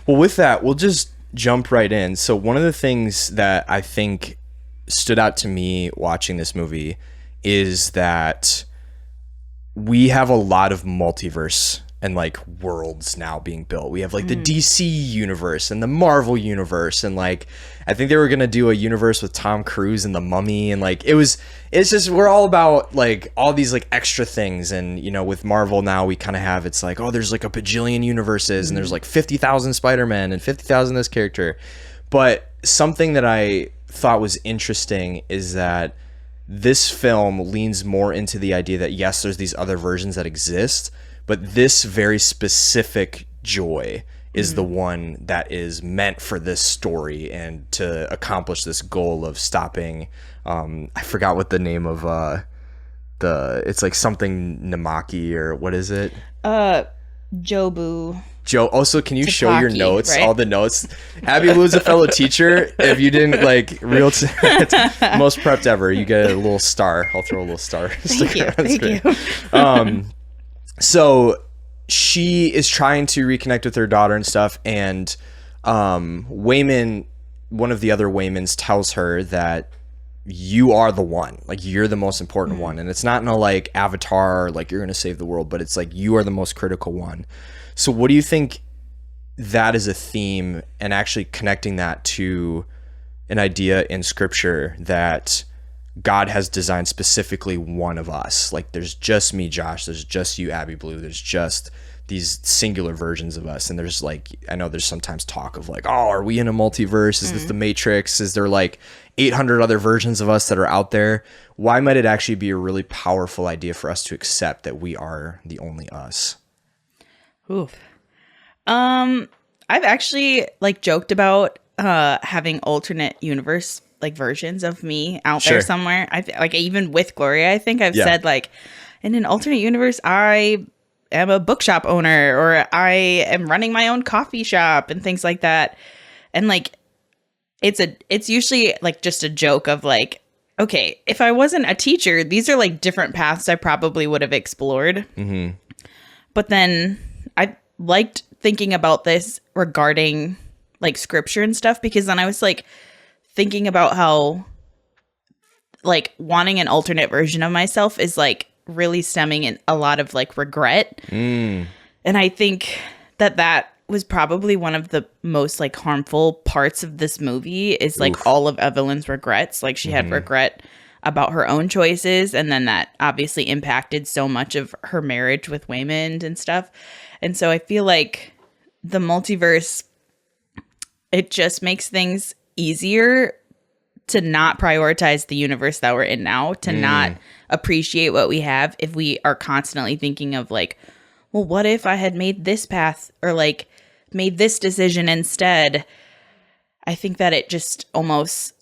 Well, with that, we'll just jump right in. So one of the things that I think stood out to me watching this movie is that we have a lot of multiverse and like worlds now being built. We have like the DC universe and the Marvel universe, and like I think they were gonna do a universe with Tom Cruise and the Mummy, and like it's just we're all about like all these like extra things. And you know, with Marvel now we kind of have, it's like, oh, there's like a bajillion universes and there's like 50,000 Spider-Man and 50,000 this character. But something that I thought was interesting is that this film leans more into the idea that yes, there's these other versions that exist, but this very specific joy is the one that is meant for this story and to accomplish this goal of stopping. I forgot what the name of it's like something Namaki, or what is it? Jobu. Joe, also, can you show your Takaki, notes, right? all the notes? Abby Blue's a fellow teacher. If you didn't like most prepped ever, you get a little star. I'll throw a little star. Thank you. So she is trying to reconnect with her daughter and stuff, and Wayman, one of the other Waymans, tells her that you are the one, like you're the most important one, and it's not in a like Avatar, like you're gonna save the world, but it's like you are the most critical one. So what do you think that is a theme, and actually connecting that to an idea in scripture that God has designed specifically one of us? Like there's just me, Josh, there's just you, Abby Blue, there's just these singular versions of us. And there's like, I know there's sometimes talk of like, oh, are we in a multiverse? Is this the Matrix? Is there like 800 other versions of us that are out there? Why might it actually be a really powerful idea for us to accept that we are the only us? Oof. I've actually like joked about having alternate universe like versions of me out there somewhere. Like even with Gloria, I think I've said like, in an alternate universe, I am a bookshop owner, or I am running my own coffee shop and things like that. And like, it's usually like just a joke of like, okay, if I wasn't a teacher, these are like different paths I probably would have explored. Mm-hmm. But then I liked thinking about this regarding like scripture and stuff, because then I was like thinking about how like wanting an alternate version of myself is like really stemming in a lot of like regret. And I think that was probably one of the most like harmful parts of this movie is like all of Evelyn's regrets. Like she had regret about her own choices, and then that obviously impacted so much of her marriage with Waymond and stuff. And so I feel like the multiverse, it just makes things easier to not prioritize the universe that we're in now, to not appreciate what we have if we are constantly thinking of like, well, what if I had made this path, or like made this decision instead? I think that it just almost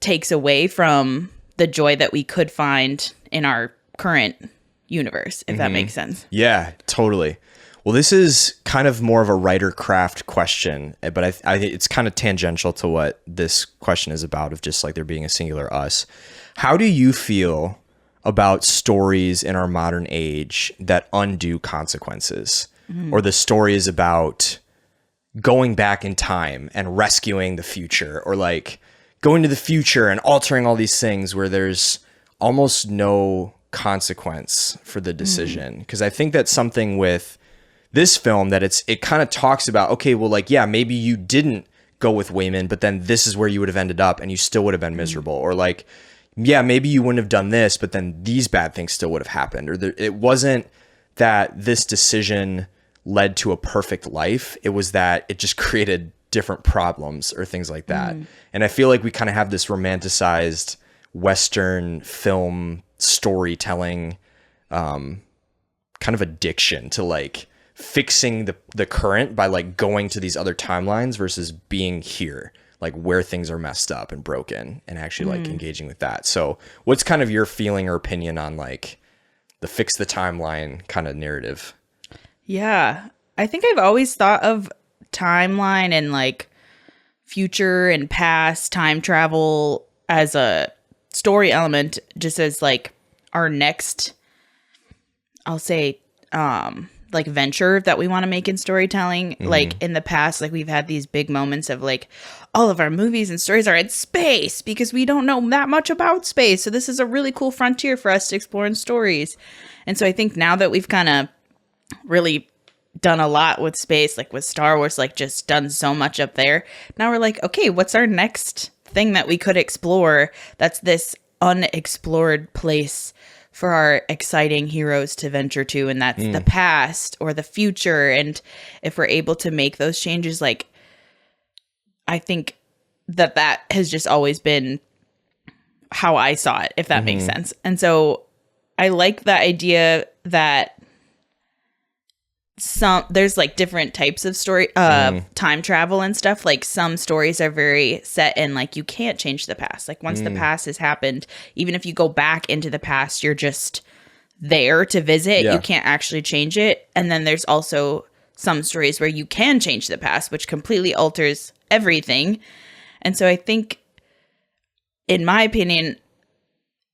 takes away from the joy that we could find in our current universe, if that makes sense. Yeah, totally. Well, this is kind of more of a writer craft question, but I think it's kind of tangential to what this question is about, of just like there being a singular us. How do you feel about stories in our modern age that undo consequences, or the stories about going back in time and rescuing the future, or like going to the future and altering all these things where there's almost no consequence for the decision? Because I think that's something with this film that it kind of talks about, okay, well, like, yeah, maybe you didn't go with Waymond, but then this is where you would have ended up and you still would have been miserable. Or like, yeah, maybe you wouldn't have done this, but then these bad things still would have happened. Or it wasn't that this decision led to a perfect life. It was that it just created different problems or things like that. And I feel like we kind of have this romanticized Western film storytelling kind of addiction to like fixing the current by like going to these other timelines versus being here, like where things are messed up and broken, and actually like engaging with that. So what's kind of your feeling or opinion on like the fix the timeline kind of narrative? Yeah, I think I've always thought of timeline and like future and past time travel as a story element, just as like our next, I'll say, like venture that we want to make in storytelling. Like in the past, like we've had these big moments of like all of our movies and stories are in space because we don't know that much about space. So this is a really cool frontier for us to explore in stories. And so I think now that we've kind of really done a lot with space, like with Star Wars, like just done so much up there. Now we're like, okay, what's our next thing that we could explore that's this unexplored place for our exciting heroes to venture to? And that's the past or the future. And if we're able to make those changes, like I think that has just always been how I saw it, if that makes sense. And so I like the idea that there's like different types of story time travel and stuff. Like some stories are very set in like you can't change the past. Like once the past has happened, even if you go back into the past, you're just there to visit. You can't actually change it. And then there's also some stories where you can change the past, which completely alters everything. And so I think, in my opinion,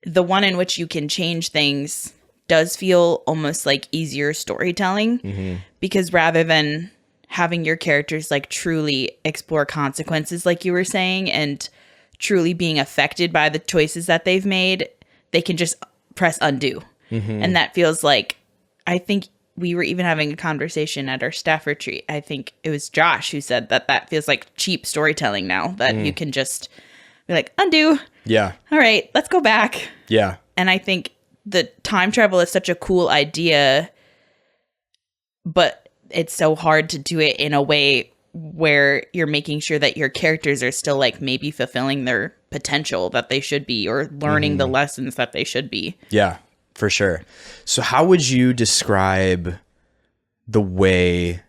the one in which you can change things does feel almost like easier storytelling, because rather than having your characters like truly explore consequences, like you were saying, and truly being affected by the choices that they've made, they can just press undo. And that feels like, I think we were even having a conversation at our staff retreat. I think it was Josh who said that feels like cheap storytelling now, that you can just be like, undo. Yeah. All right, let's go back. Yeah. And I think the time travel is such a cool idea, but it's so hard to do it in a way where you're making sure that your characters are still like maybe fulfilling their potential that they should be, or learning the lessons that they should be. Yeah, for sure. So how would you describe the way,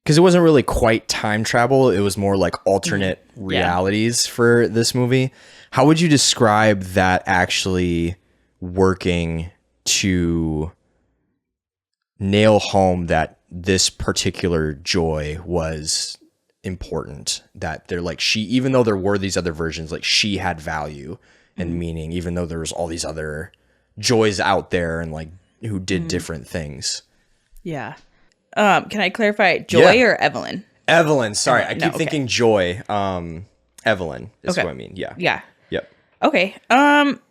because it wasn't really quite time travel, it was more like alternate realities for this movie. How would you describe that actually working to nail home that this particular joy was important, that they're like, she, even though there were these other versions, like she had value and meaning, even though there was all these other joys out there and like who did different things? Yeah. Can I clarify, Joy or Evelyn? Evelyn, sorry. I keep thinking Joy. Evelyn is what I mean. Yeah. Yeah. Yep. Okay.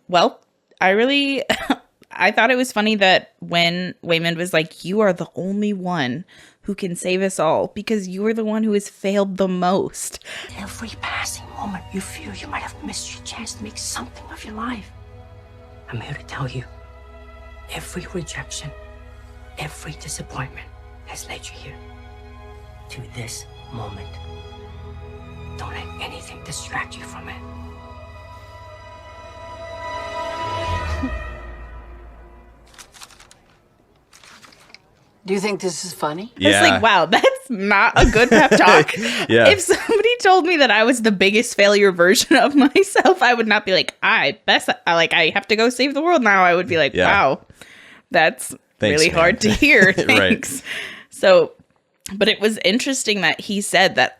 Well, I thought it was funny that when Waymond was like, you are the only one who can save us all because you are the one who has failed the most. Every passing moment you feel you might have missed your chance to make something of your life. I'm here to tell you, every rejection, every disappointment has led you here, to this moment. Don't let anything distract you from it. Do you think this is funny? Yeah. It's like, wow, that's not a good pep talk. Yeah. If somebody told me that I was the biggest failure version of myself, I would not be like, I have to go save the world now. I would be like, wow, that's really hard to hear. Thanks. So, but it was interesting that he said that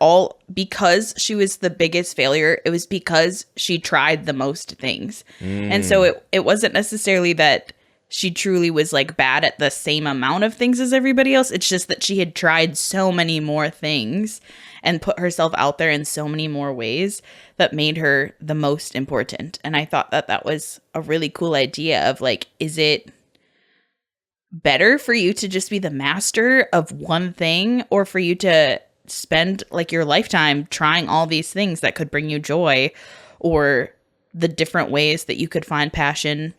because she was the biggest failure, it was because she tried the most things. And so it wasn't necessarily that she truly was like bad at the same amount of things as everybody else. It's just that she had tried so many more things and put herself out there in so many more ways that made her the most important. And I thought that was a really cool idea of like, is it better for you to just be the master of one thing, or for you to spend like your lifetime trying all these things that could bring you joy, or the different ways that you could find passion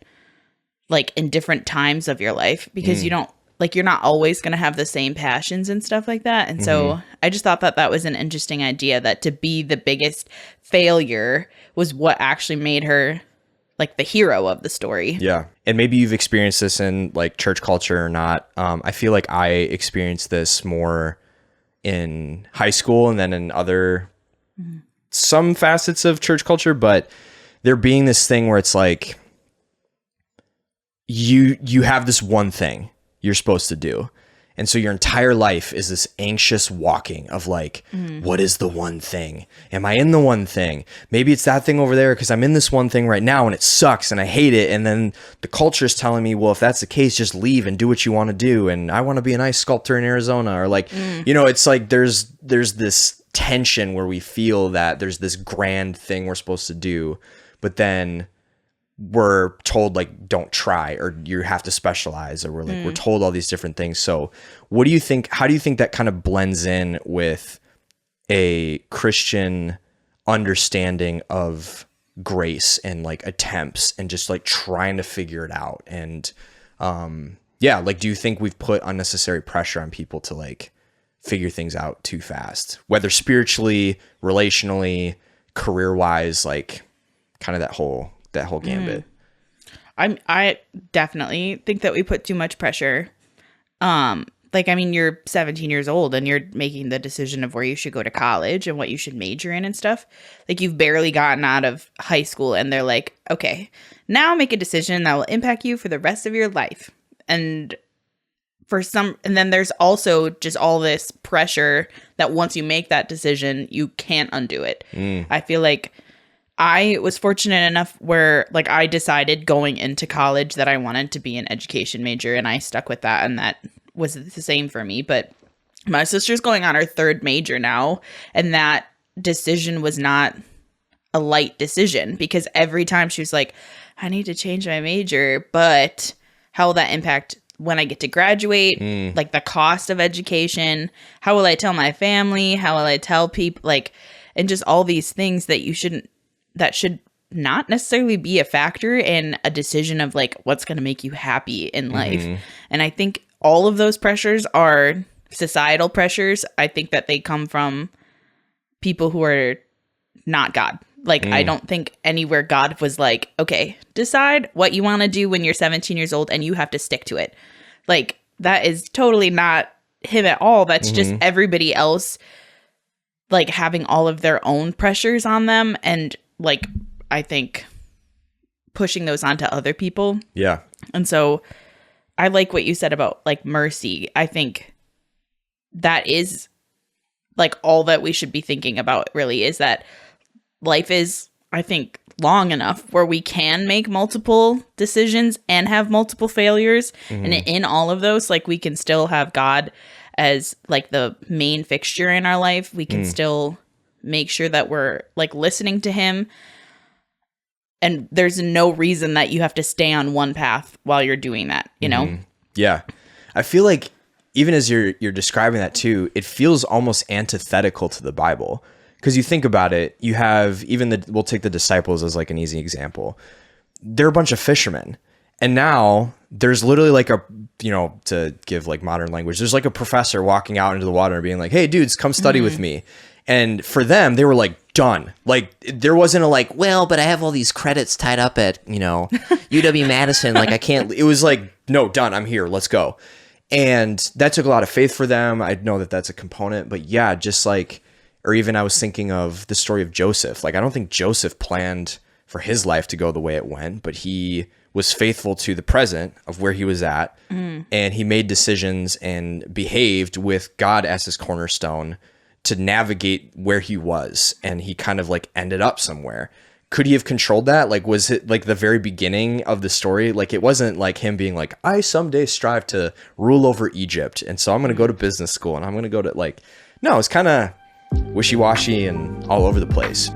like in different times of your life, because you don't like, you're not always going to have the same passions and stuff like that. And so I just thought that was an interesting idea, that to be the biggest failure was what actually made her like the hero of the story. Yeah. And maybe you've experienced this in like church culture or not. I feel like I experienced this more in high school and then in other, some facets of church culture, but there being this thing where it's like, you have this one thing you're supposed to do. And so your entire life is this anxious walking of like, what is the one thing? Am I in the one thing? Maybe it's that thing over there because I'm in this one thing right now and it sucks and I hate it. And then the culture is telling me, well, if that's the case, just leave and do what you want to do. And I want to be an ice sculptor in Arizona, or like, you know, it's like there's this tension where we feel that there's this grand thing we're supposed to do, but then we're told like don't try, or you have to specialize, or we're told all these different things. So what do you think, how do you think that kind of blends in with a Christian understanding of grace and like attempts and just like trying to figure it out? And like, do you think we've put unnecessary pressure on people to like figure things out too fast, whether spiritually, relationally, career wise, like kind of that whole gambit? I definitely think that we put too much pressure. Like, I mean, you're 17 years old and you're making the decision of where you should go to college and what you should major in and stuff. Like, you've barely gotten out of high school and they're like, okay, now make a decision that will impact you for the rest of your life. And then there's also just all this pressure that once you make that decision, you can't undo it. I feel like I was fortunate enough where like I decided going into college that I wanted to be an education major, and I stuck with that, and that was the same for me. But my sister's going on her third major now, and that decision was not a light decision, because every time she was like, I need to change my major, but how will that impact when I get to graduate? Like the cost of education, how will I tell my family? How will I tell people? Like, and just all these things that should not necessarily be a factor in a decision of like what's going to make you happy in life. And I think all of those pressures are societal pressures. I think that they come from people who are not God. Like, I don't think anywhere God was like, okay, decide what you want to do when you're 17 years old and you have to stick to it. Like, that is totally not him at all. That's just everybody else, like, having all of their own pressures on them. And, like, I think pushing those onto other people. Yeah. And so I like what you said about, like, mercy. I think that is, like, all that we should be thinking about, really, is that life is, I think, long enough where we can make multiple decisions and have multiple failures. And in all of those, like, we can still have God as like the main fixture in our life. We can still make sure that we're like listening to him. And there's no reason that you have to stay on one path while you're doing that, you know? Yeah. I feel like even as you're describing that too, it feels almost antithetical to the Bible. Because you think about it, you have we'll take the disciples as like an easy example. They're a bunch of fishermen. And now there's literally like to give like modern language, there's like a professor walking out into the water and being like, hey dudes, come study with me. And for them, they were like, done. Like, there wasn't a like, well, but I have all these credits tied up at, UW-Madison. Like, I can't. It was like, no, done. I'm here. Let's go. And that took a lot of faith for them. I know that that's a component. But yeah, just like, or even I was thinking of the story of Joseph. Like, I don't think Joseph planned for his life to go the way it went, but he was faithful to the present of where he was at. And he made decisions and behaved with God as his cornerstone to navigate where he was. And he kind of like ended up somewhere. Could he have controlled that? Like, was it like the very beginning of the story? Like, it wasn't like him being like, I someday strive to rule over Egypt, and so I'm going to go to business school and I'm going to go to like, no, it's kind of wishy-washy and all over the place.